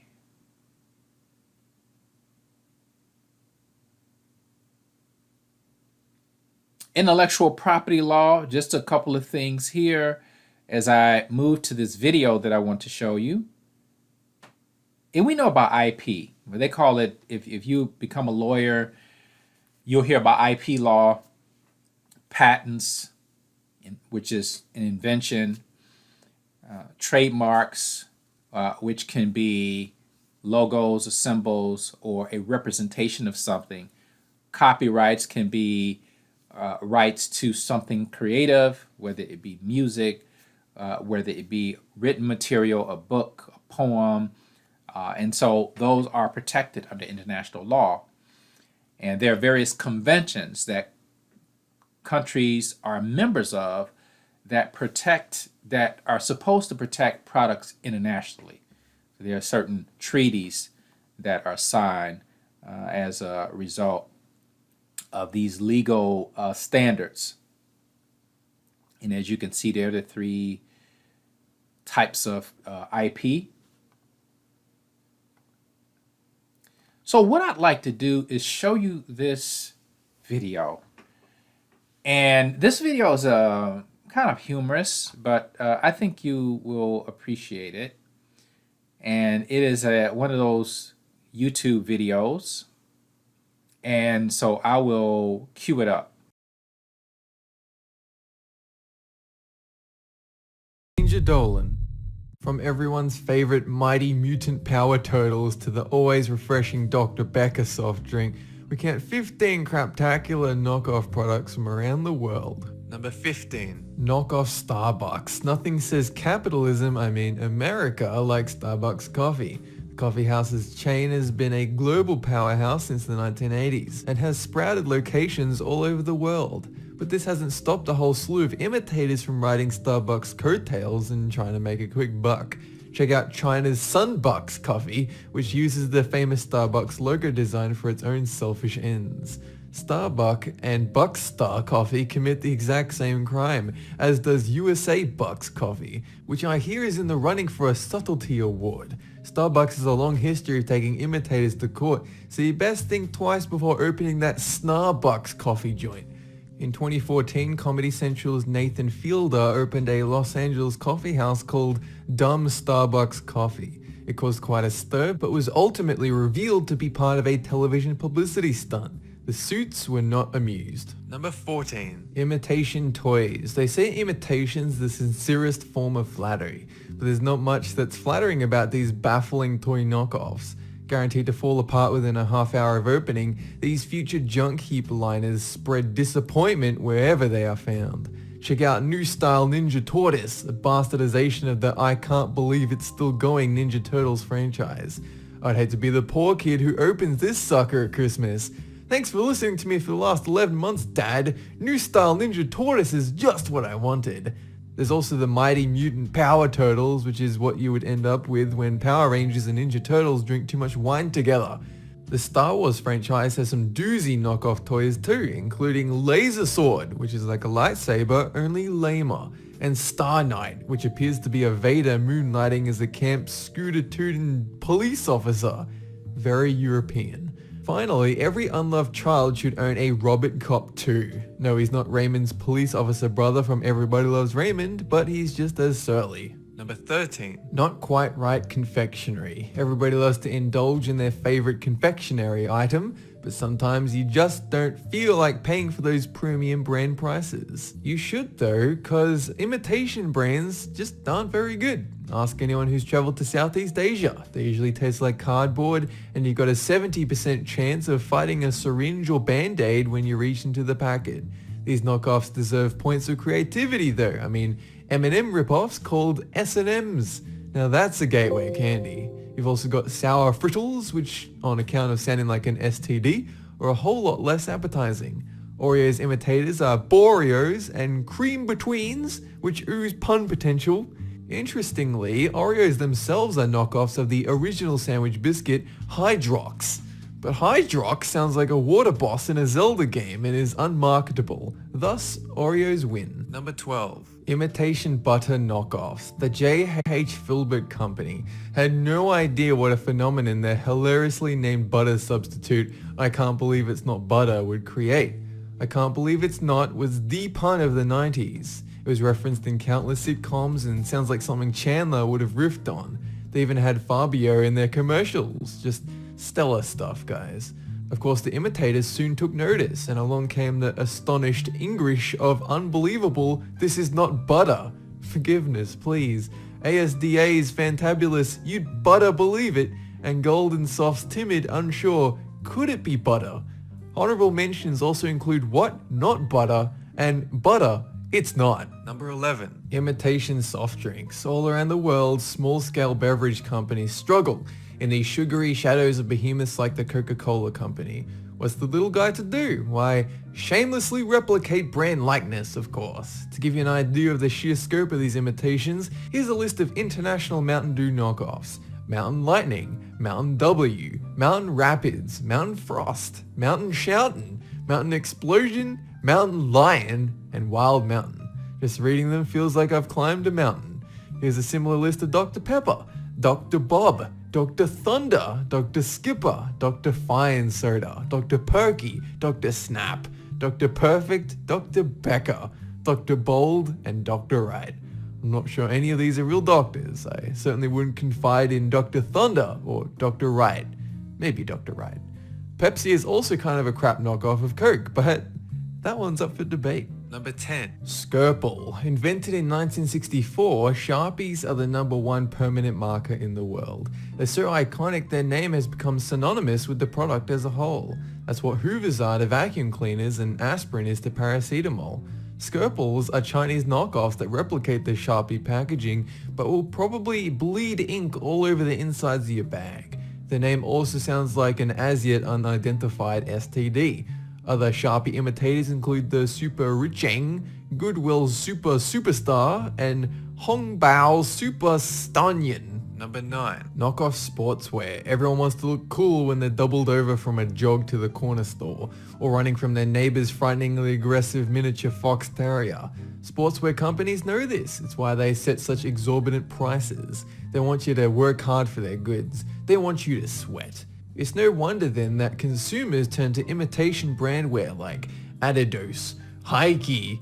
Intellectual property law, just a couple of things here as I move to this video that I want to show you. And we know about IP. They call it, if you become a lawyer, you'll hear about IP law, patents, which is an invention, trademarks, which can be logos or symbols or a representation of something. Copyrights can be rights to something creative, whether it be music, whether it be written material, a book, a poem, and so those are protected under international law. And there are various conventions that countries are members of that are supposed to protect products internationally. So there are certain treaties that are signed as a result of these legal standards. And as you can see there, the three types of IP. So what I'd like to do is show you this video. And this video is kind of humorous, but I think you will appreciate it. And it is one of those YouTube videos. And so I will cue it up. Ninja Dolan. From everyone's favorite mighty mutant power turtles to the always refreshing Dr. Becker soft drink, we count 15 craptacular knockoff products from around the world. Number 15. Knockoff Starbucks. Nothing says capitalism, I mean America, like Starbucks coffee. The coffee house's chain has been a global powerhouse since the 1980s and has sprouted locations all over the world. But this hasn't stopped a whole slew of imitators from riding Starbucks coattails and trying to make a quick buck. Check out China's Sunbucks coffee, which uses the famous Starbucks logo design for its own selfish ends. Starbucks and Buckstar coffee commit the exact same crime, as does USA Bucks coffee, which I hear is in the running for a subtlety award. Starbucks has a long history of taking imitators to court, so you best think twice before opening that Snarbucks coffee joint. In 2014, Comedy Central's Nathan Fielder opened a Los Angeles coffee house called Dumb Starbucks Coffee. It caused quite a stir, but was ultimately revealed to be part of a television publicity stunt. The suits were not amused. Number 14. Imitation toys. They say imitation's the sincerest form of flattery, but there's not much that's flattering about these baffling toy knockoffs. Guaranteed to fall apart within a half hour of opening, these future junk heap liners spread disappointment wherever they are found. Check out New Style Ninja Tortoise, a bastardization of the I can't believe it's still going Ninja Turtles franchise. I'd hate to be the poor kid who opens this sucker at Christmas. Thanks for listening to me for the last 11 months, Dad. New Style Ninja Tortoise is just what I wanted. There's also the Mighty Mutant Power Turtles, which is what you would end up with when Power Rangers and Ninja Turtles drink too much wine together. The Star Wars franchise has some doozy knockoff toys too, including Laser Sword, which is like a lightsaber, only lamer, and Star Knight, which appears to be a Vader moonlighting as a camp scooter-tooting police officer. Very European. Finally, every unloved child should own a Robert Cop too. No, he's not Raymond's police officer brother from Everybody Loves Raymond, but he's just as surly. Number 13. Not quite right confectionery. Everybody loves to indulge in their favorite confectionery item, but sometimes you just don't feel like paying for those premium brand prices. You should though, cause imitation brands just aren't very good. Ask anyone who's traveled to Southeast Asia. They usually taste like cardboard, and you've got a 70% chance of fighting a syringe or band-aid when you reach into the packet. These knockoffs deserve points of creativity though. I mean, M&M ripoffs called S&Ms. Now that's a gateway candy. You've also got sour frittles, which on account of sounding like an STD, are a whole lot less appetizing. Oreos imitators are Boreos and cream betweens, which ooze pun potential. Interestingly, Oreos themselves are knockoffs of the original sandwich biscuit, Hydrox. But Hydrox sounds like a water boss in a Zelda game and is unmarketable. Thus, Oreos win. Number 12. Imitation butter knockoffs. The J.H. Filbert Company had no idea what a phenomenon their hilariously named butter substitute, I can't believe it's not butter, would create. I can't believe it's not was the pun of the 90s. It was referenced in countless sitcoms and sounds like something Chandler would have riffed on. They even had Fabio in their commercials. Just stellar stuff, guys. Of course, the imitators soon took notice, and along came the astonished English of unbelievable, this is not butter. Forgiveness, please. ASDA's fantabulous, you'd butter believe it, and Golden Soft's timid, unsure, could it be butter? Honorable mentions also include what? Not butter, and butter, it's not. Number 11. Imitation soft drinks. All around the world, small-scale beverage companies struggle in the sugary shadows of behemoths like the Coca-Cola Company. What's the little guy to do? Why, shamelessly replicate brand likeness, of course. To give you an idea of the sheer scope of these imitations, here's a list of international Mountain Dew knockoffs. Mountain Lightning, Mountain W, Mountain Rapids, Mountain Frost, Mountain Shoutin', Mountain Explosion, Mountain Lion, and Wild Mountain. Just reading them feels like I've climbed a mountain. Here's a similar list of Dr. Pepper, Dr. Bob, Dr. Thunder, Dr. Skipper, Dr. Fine Soda, Dr. Perky, Dr. Snap, Dr. Perfect, Dr. Becker, Dr. Bold, and Dr. Right. I'm not sure any of these are real doctors. I certainly wouldn't confide in Dr. Thunder or Dr. Right. Maybe Dr. Right. Pepsi is also kind of a crap knockoff of Coke, but that one's up for debate. Number 10. Skirple. Invented in 1964, Sharpies are the #1 permanent marker in the world. They're so iconic their name has become synonymous with the product as a whole. That's what Hoovers are to vacuum cleaners and aspirin is to paracetamol. Skirples are Chinese knockoffs that replicate the Sharpie packaging, but will probably bleed ink all over the insides of your bag. The name also sounds like an as-yet unidentified STD. Other Sharpie imitators include the Super Richeng, Goodwill's Super Superstar, and Hongbao's Super Stunyon. Number 9. Knockoff sportswear. Everyone wants to look cool when they're doubled over from a jog to the corner store, or running from their neighbor's frighteningly aggressive miniature fox terrier. Sportswear companies know this. It's why they set such exorbitant prices. They want you to work hard for their goods. They want you to sweat. It's no wonder then that consumers turn to imitation brand wear like Adidas, Heike,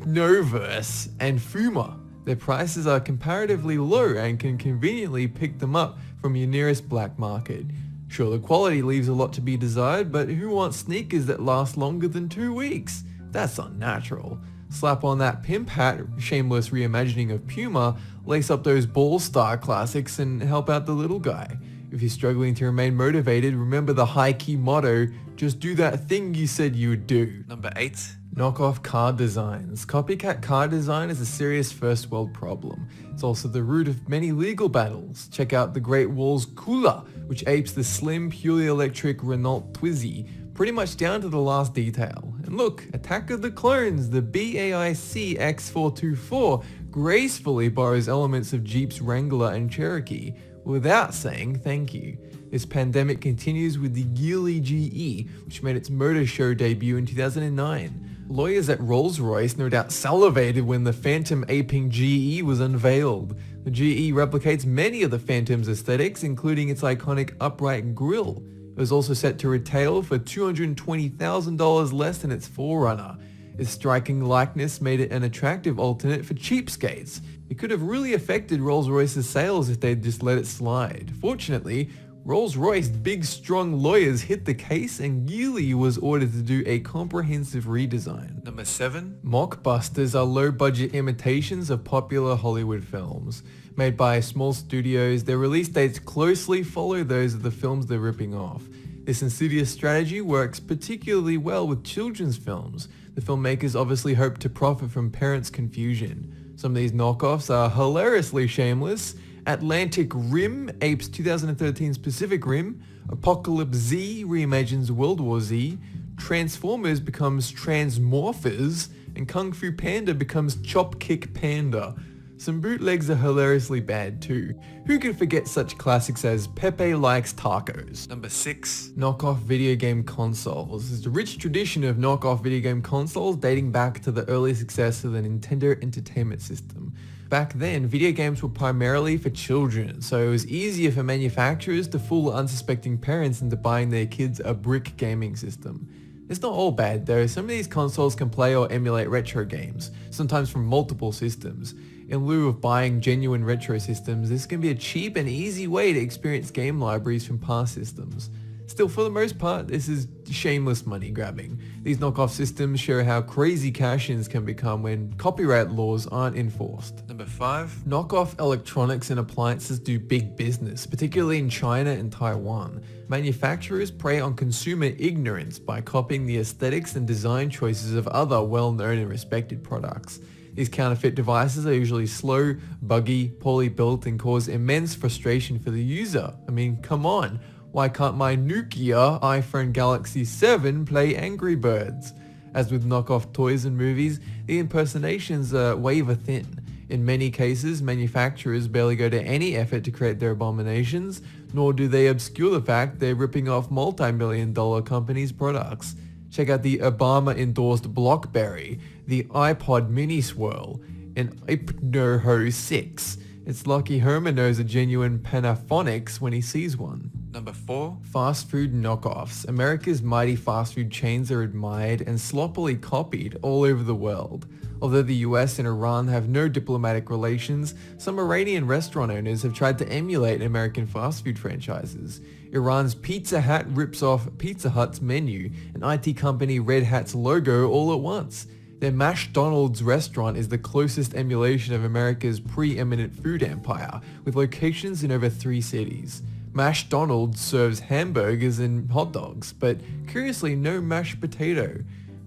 Knoverse, and Fuma. Their prices are comparatively low and can conveniently pick them up from your nearest black market. Sure, the quality leaves a lot to be desired, but who wants sneakers that last longer than 2 weeks? That's unnatural. Slap on that pimp hat, shameless reimagining of Puma, lace up those Ball Star classics and help out the little guy. If you're struggling to remain motivated, remember the high-key motto, just do that thing you said you would do. Number 8. Knockoff car designs. Copycat car design is a serious first world problem. It's also the root of many legal battles. Check out the Great Wall's Kula, which apes the slim, purely electric Renault Twizy, pretty much down to the last detail. And look, Attack of the Clones, the BAIC X424, gracefully borrows elements of Jeep's Wrangler and Cherokee, without saying thank you. This pandemic continues with the Geely GE, which made its motor show debut in 2009. Lawyers at Rolls-Royce no doubt salivated when the Phantom aping GE was unveiled. The GE replicates many of the Phantom's aesthetics, including its iconic upright grille. It was also set to retail for $220,000 less than its forerunner. Its striking likeness made it an attractive alternate for cheapskates. It could have really affected Rolls-Royce's sales if they'd just let it slide. Fortunately, Rolls-Royce big strong lawyers hit the case and Geely was ordered to do a comprehensive redesign. Number 7. Mockbusters are low-budget imitations of popular Hollywood films. Made by small studios, their release dates closely follow those of the films they're ripping off. This insidious strategy works particularly well with children's films. The filmmakers obviously hope to profit from parents' confusion. Some of these knockoffs are hilariously shameless. Atlantic Rim apes 2013's Pacific Rim, Apocalypse Z reimagines World War Z, Transformers becomes Transmorphers, and Kung Fu Panda becomes Chop Kick Panda. Some bootlegs are hilariously bad too. Who can forget such classics as Pepe Likes Tacos? Number 6. Knockoff video game consoles. There's a rich tradition of knockoff video game consoles dating back to the early success of the Nintendo Entertainment System. Back then, video games were primarily for children, so it was easier for manufacturers to fool unsuspecting parents into buying their kids a brick gaming system. It's not all bad though. Some of these consoles can play or emulate retro games, sometimes from multiple systems. In lieu of buying genuine retro systems, this can be a cheap and easy way to experience game libraries from past systems. Still, for the most part, this is shameless money grabbing. These knockoff systems show how crazy cash-ins can become when copyright laws aren't enforced. Number 5. Knockoff electronics and appliances do big business, particularly in China and Taiwan. Manufacturers prey on consumer ignorance by copying the aesthetics and design choices of other well-known and respected products. These counterfeit devices are usually slow, buggy, poorly built, and cause immense frustration for the user. I mean, come on. Why can't my Nokia iPhone Galaxy 7 play Angry Birds? As with knockoff toys and movies, the impersonations are waver thin. In many cases, manufacturers barely go to any effort to create their abominations, nor do they obscure the fact they're ripping off multi-million-dollar companies' products. Check out the Obama-endorsed BlackBerry, the iPod Mini Swirl, and Hypnoho 6. It's lucky Homer knows a genuine Panaphonics when he sees one. Number 4. Fast food knockoffs. America's mighty fast food chains are admired and sloppily copied all over the world. Although the US and Iran have no diplomatic relations, some Iranian restaurant owners have tried to emulate American fast food franchises. Iran's Pizza Hut rips off Pizza Hut's menu and IT company Red Hat's logo all at once. Their McDonald's restaurant is the closest emulation of America's preeminent food empire, with locations in over 3 cities. McDonald's serves hamburgers and hot dogs, but curiously no mashed potato.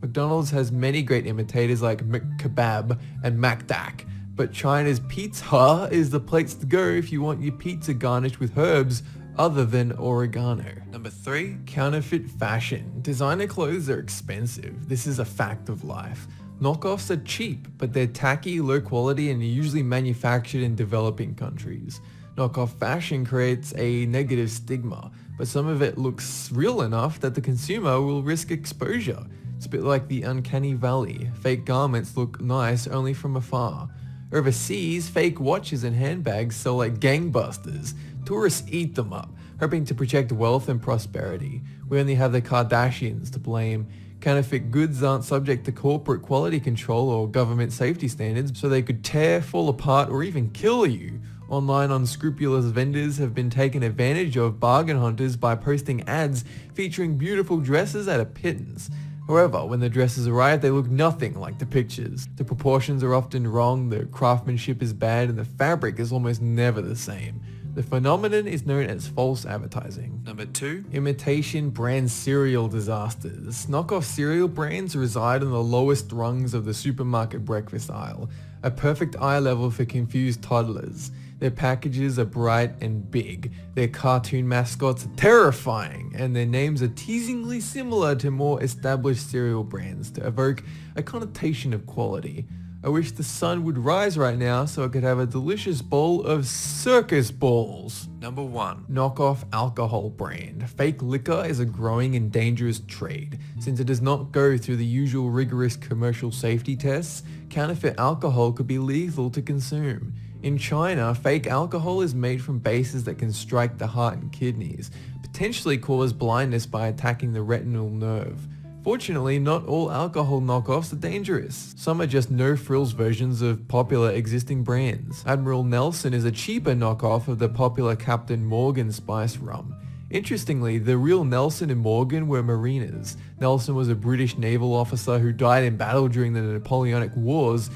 McDonald's has many great imitators like McKebab and McDack, but China's Pizza is the place to go if you want your pizza garnished with herbs other than oregano. Number 3. Counterfeit fashion. Designer clothes are expensive. This is a fact of life. Knockoffs are cheap, but they're tacky, low quality, and usually manufactured in developing countries. Knockoff fashion creates a negative stigma, but some of it looks real enough that the consumer will risk exposure. It's a bit like the uncanny valley. Fake garments look nice only from afar. Overseas, fake watches and handbags sell like gangbusters. Tourists eat them up, hoping to project wealth and prosperity. We only have the Kardashians to blame. Counterfeit goods aren't subject to corporate quality control or government safety standards, so they could tear, fall apart, or even kill you. Online unscrupulous vendors have been taken advantage of bargain hunters by posting ads featuring beautiful dresses at a pittance. However, when the dresses arrive, they look nothing like the pictures. The proportions are often wrong, the craftsmanship is bad, and the fabric is almost never the same. The phenomenon is known as false advertising. Number 2. Imitation brand cereal disasters. Knockoff cereal brands reside on the lowest rungs of the supermarket breakfast aisle, a perfect eye level for confused toddlers. Their packages are bright and big, their cartoon mascots are terrifying, and their names are teasingly similar to more established cereal brands to evoke a connotation of quality. I wish the sun would rise right now so I could have a delicious bowl of circus balls. Number 1. Knockoff alcohol brand. Fake liquor is a growing and dangerous trade. Since it does not go through the usual rigorous commercial safety tests, counterfeit alcohol could be lethal to consume. In China, fake alcohol is made from bases that can strike the heart and kidneys, potentially cause blindness by attacking the retinal nerve. Fortunately, not all alcohol knockoffs are dangerous. Some are just no-frills versions of popular existing brands. Admiral Nelson is a cheaper knockoff of the popular Captain Morgan spice rum. Interestingly, the real Nelson and Morgan were mariners. Nelson was a British naval officer who died in battle during the Napoleonic Wars.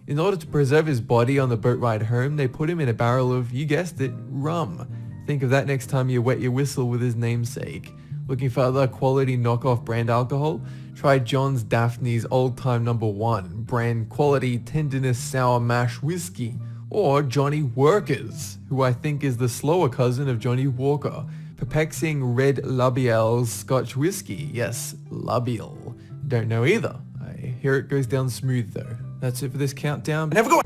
In order to preserve his body on the boat ride home, they put him in a barrel of, you guessed it, rum. Think of that next time you wet your whistle with his namesake. Looking for other quality knockoff brand alcohol? Try John's Daphne's Old Time Number 1 brand quality tenderness sour mash whiskey, or Johnny Workers, who I think is the slower cousin of Johnny Walker, Perplexing Red Labial's Scotch whiskey. Yes, Labial. Don't know either. I hear it goes down smooth though. That's it for this countdown. Have a good one!